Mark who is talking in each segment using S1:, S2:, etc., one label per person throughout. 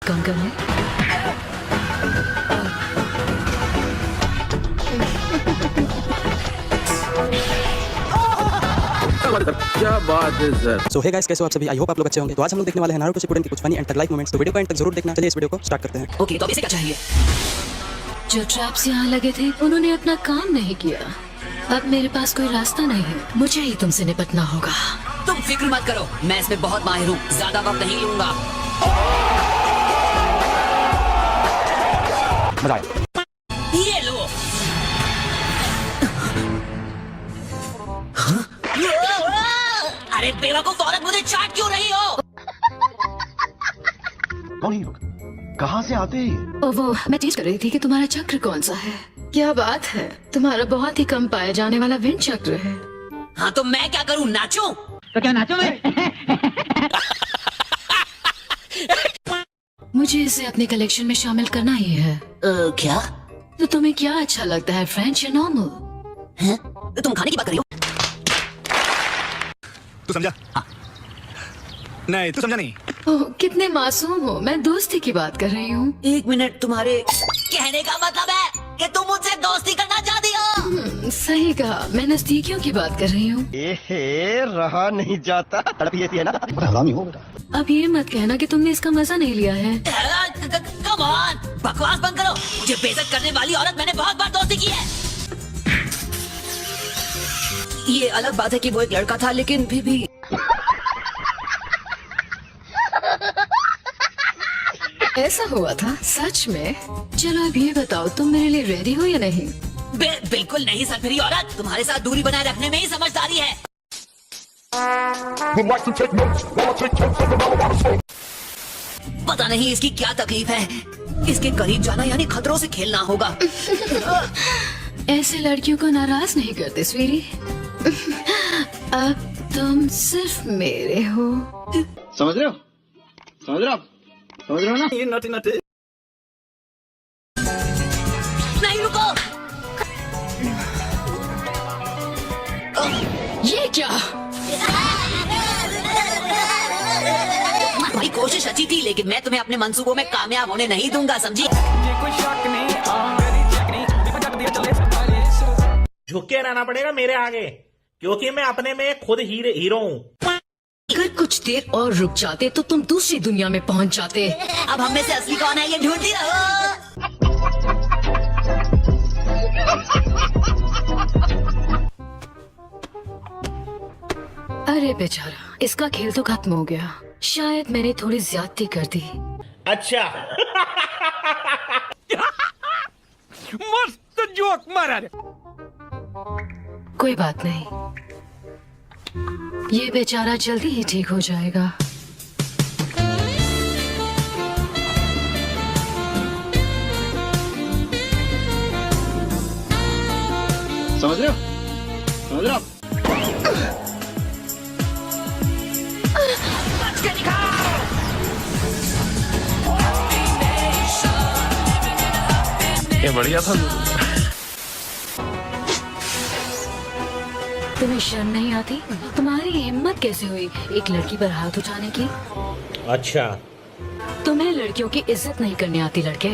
S1: कंकड़ है।
S2: क्या बात है सर।
S3: सो हे गाइस, कैसे हो आप सभी? आई होप आप लोग अच्छे होंगे। तो आज हम लोग देखने वाले हैं नारुतो शिपुडेन की कुछ फनी एंड लाइफ मोमेंट्स। तो वीडियो को एंड तक जरूर देखना। चलिए इस वीडियो को स्टार्ट करते हैं।
S1: ओके, तो अब इसे क्या चाहिए? जो ट्रैप्स यहाँ लगे थे उन्होंने अपना काम नहीं किया। अब मेरे पास कोई रास्ता नहीं है, मुझे ही तुमसे निपटना होगा।
S4: तुम फिक्र मत करो, मैं इसमें बहुत माहिर हूँ, ज्यादा वक्त नहीं लूंगा।
S3: मजा आया।
S4: ये लो। अरे बेवकूफ औरत, मुझे चाट क्यों रही हो?
S5: कौन है लोग? कहाँ से आते हैं?
S1: ओ वो मैं चीज कर रही थी कि तुम्हारा चक्र कौन सा है। क्या बात है, तुम्हारा बहुत ही कम पाया जाने वाला विंड चक्र है।
S4: हाँ तो मैं क्या करूँ, नाचूं?
S6: तो क्या नाचो मैं?
S1: मुझे इसे अपने कलेक्शन में शामिल करना ही है।
S4: क्या?
S1: तो तुम्हें क्या अच्छा लगता है, फ्रेंच या नॉर्मल?
S4: हैं? तुम खाने की बात कर रही हो?
S5: तू समझा? हाँ। नहीं, तू समझा नहीं।
S1: ओह, कितने मासूम हो, मैं दोस्ती की बात कर रही हूँ।
S4: एक मिनट, तुम्हारे कहने का मतलब है कि तुम मुझसे दोस्ती करना चाहती हो?
S1: सही कहा, मैं नजदीकियों की बात कर रही हूँ।
S5: रहा नहीं जाता। तड़प ये थी है ना? बड़ा हरामी हो बेटा।
S1: अब ये मत कहना कि तुमने इसका मजा नहीं लिया है।
S4: कम ऑन, बकवास बंद करो। मुझे बेइज्जत करने वाली औरत मैंने बहुत बार दोस्ती की है। ये अलग बात है कि वो एक लड़का था, लेकिन फिर भी
S1: ऐसा हुआ था सच में? चलो अब ये बताओ, तुम मेरे लिए रेडी हो या नहीं?
S4: बिल्कुल नहीं सरफिरी औरत, तुम्हारे साथ दूरी बनाए रखने में ही समझदारी है। पता नहीं इसकी क्या तकलीफ है, इसके करीब जाना यानी खतरों से खेलना होगा।
S1: ऐसे लड़कियों को नाराज नहीं करते स्वीरी। अब तुम सिर्फ मेरे हो।
S5: समझ रहे हो? समझ रहे हो? समझ रहे हो ना?
S3: ये नटी नटी।
S4: नहीं रुको।
S1: ये क्या?
S4: तुम्हारी कोशिश अच्छी थी, लेकिन मैं तुम्हें अपने मंसूबों में कामयाब होने नहीं दूंगा, समझी?
S7: झुक के रहना पड़ेगा मेरे आगे, क्योंकि मैं अपने में खुद हीरो हूँ।
S1: अगर कुछ देर और रुक जाते तो तुम दूसरी दुनिया में पहुंच जाते।
S4: अब हम में से असली कौन है ये ढूंढती रहो।
S1: अरे बेचारा, इसका खेल तो खत्म हो गया। शायद मैंने थोड़ी ज्यादती कर दी।
S7: अच्छा।
S6: मस्त जोक मारा रे।
S1: कोई बात नहीं, ये बेचारा जल्दी ही ठीक हो जाएगा।
S5: समझ रहे हो? समझ रहे हो?
S2: ये बढ़िया था।
S1: तुम्हें शर्म नहीं आती? तुम्हारी हिम्मत कैसे हुई एक लड़की पर हाथ उठाने की?
S7: अच्छा,
S1: तुम्हें लड़कियों की इज्जत नहीं करनी आती लड़के।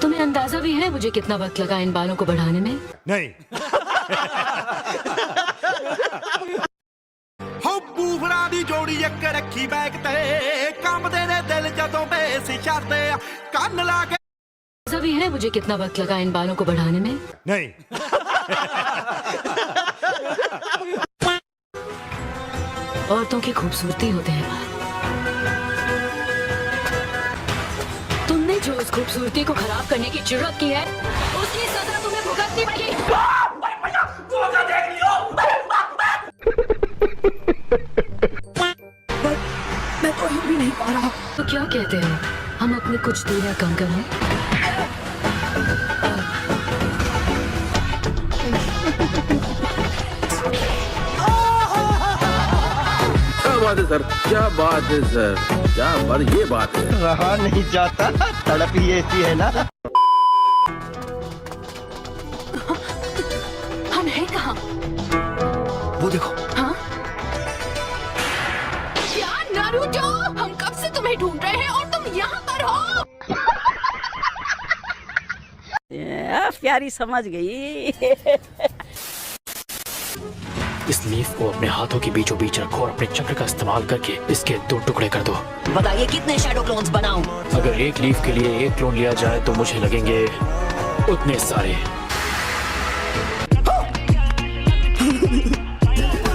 S1: तुम्हें अंदाजा भी है मुझे कितना वक्त लगा इन बालों को बढ़ाने में?
S5: नहीं।
S8: हो बूफड़ा दी जोड़ी एक रखी बैग ते काम तेरे दिल जदों बेसी छाते कान ला के।
S1: अंदाजा भी है मुझे कितना वक्त लगा इन बालों को बढ़ाने में?
S5: नहीं।
S1: औरतों की खूबसूरती होते हैं बाल। तुमने जो इस खूबसूरती को खराब करने की जुर्रत की है, उसकी सजा तुम्हें भुगतनी पड़ेगी। मैं तो हिल भी नहीं पा रहा। तो क्या कहते हैं, हम अपनी कुछ दूरियां कम कर लें?
S2: क्या बात है सर, क्या बात है सर, क्या बात, ये बात है।
S5: रहा नहीं जाता। तड़प ही ऐसी है ना?
S1: हम हैं कहाँ?
S5: वो देखो।
S1: हाँ? क्या नारुतो? हम कब से तुम्हें ढूंढ रहे हैं और तुम यहाँ पर
S4: हो?
S9: प्यारी समझ गई।
S10: इस लीफ को अपने हाथों के बीचों बीच रखो और अपने चक्र का इस्तेमाल करके इसके 2 टुकड़े कर दो।
S4: बताइए कितने शैडो क्लोन्स बनाऊं?
S10: अगर एक लीफ के लिए 1 क्लोन लिया जाए तो मुझे लगेंगे उतने सारे।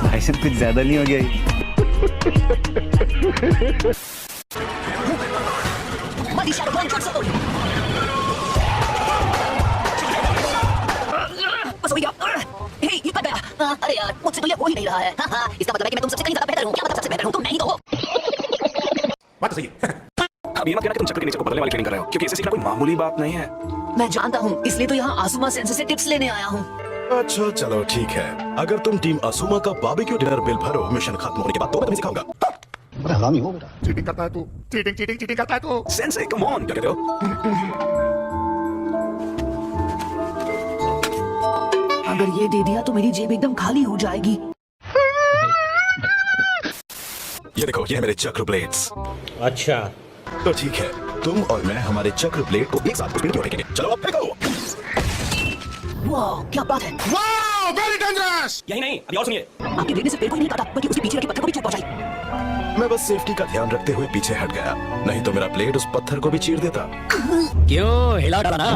S5: भाई साहब कुछ ज्यादा नहीं हो गया?
S4: Multi shadow clone jutsu. बस हो गया। हे, ये कट गया। अरे यार, मुझसे तो ये हो ही नहीं रहा है। इसका मतलब है कि मैं तुम सबसे कहीं ज्यादा बेहतर हूँ। क्या मतलब सबसे बेहतर हूँ? तुम नहीं तो।
S8: बात तो सही है। अब ये मत कहना कि तुम चक्र के नीचे को बदलने वाली ट्रेनिंग कर रहे हो, क्योंकि इसे सीखना कोई मामूली बात नहीं है।
S4: मैं जानता हूँ, इसलिए तो यहाँ आसुमा सेंसे से टिप्स लेने आया हूँ।
S11: अच्छा चलो ठीक है, अगर तुम टीम असुमा का बारबेक्यू डिनर बिल भरो मिशन खत्म होने के बाद तो मैं तुम्हें सिखाऊंगा।
S5: बड़ा हरामी हो बेटा।
S8: चीटिंग करता है तू, चीटिंग करता है तू।
S11: सेंसे कम ऑन, क्या कहते हो?
S4: अगर ये दे दिया तो मेरी जेब एकदम खाली हो जाएगी।
S11: ये देखो, ये है मेरे चक्र ब्लेड्स।
S7: अच्छा,
S11: तो ठीक है, तुम और मैं हमारे चक्र ब्लेड को एक साथ स्पिन की ओर फेंकेंगे। चलो अब फेंको।
S4: वाह, क्या बात है।
S8: वाह, वेरी डेंजरस।
S3: यही नहीं, अभी और सुनिए।
S4: आपके बेटे से पेड़ को ही नहीं काटा, बल्कि उसके पीछे रखे पत्थर को भी चोट पहुंचाई।
S11: मैं बस सेफ्टी का ध्यान रखते हुए पीछे हट गया, नहीं तो मेरा ब्लेड उस पत्थर को भी चीर देता।
S3: क्यों हिला डाला ना?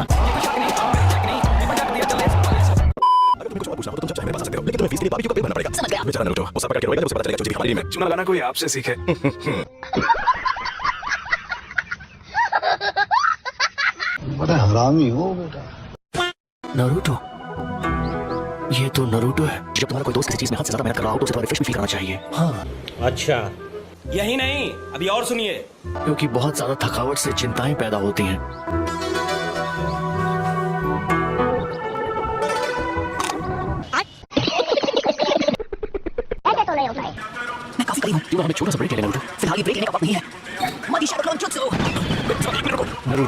S11: अगर तुम्हें कुछ और पूछना हो तो तुम जब चाहे मेरे पास आ सकते हो, लेकिन तुम्हें फीस के लिए बारबेक्यू का बिल भरना पड़ेगा।
S4: समझ गया।
S11: बेचारा नरूटो, वो सब पकड़ के रोएगा, उसे पता चलेगा कि हमारी टीम है। चुना लगाना कोई आपसे सीखे।
S5: बड़ा हरामी हो बेटा।
S10: नारुतो, ये तो नारुतो है। जब तुम्हारा कोई दोस्त किसी चीज में हद से ज्यादा मेहनत कर रहा हो तो उसे थोड़ा रिफ्रेश फील कराना चाहिए। हाँ,
S7: अच्छा।
S3: यही नहीं, अभी और सुनिए।
S10: क्योंकि बहुत ज्यादा थकावट से चिंताएं पैदा होती हैं।
S4: मैं काफी करीब हूँ।
S10: क्यों ना हमें छोटा सा ब्रेक ले लें नारुतो?
S4: फिलहाल ये ब्रेक लेने का वक्त नहीं है। Multi shadow clone jutsu.
S10: Naruto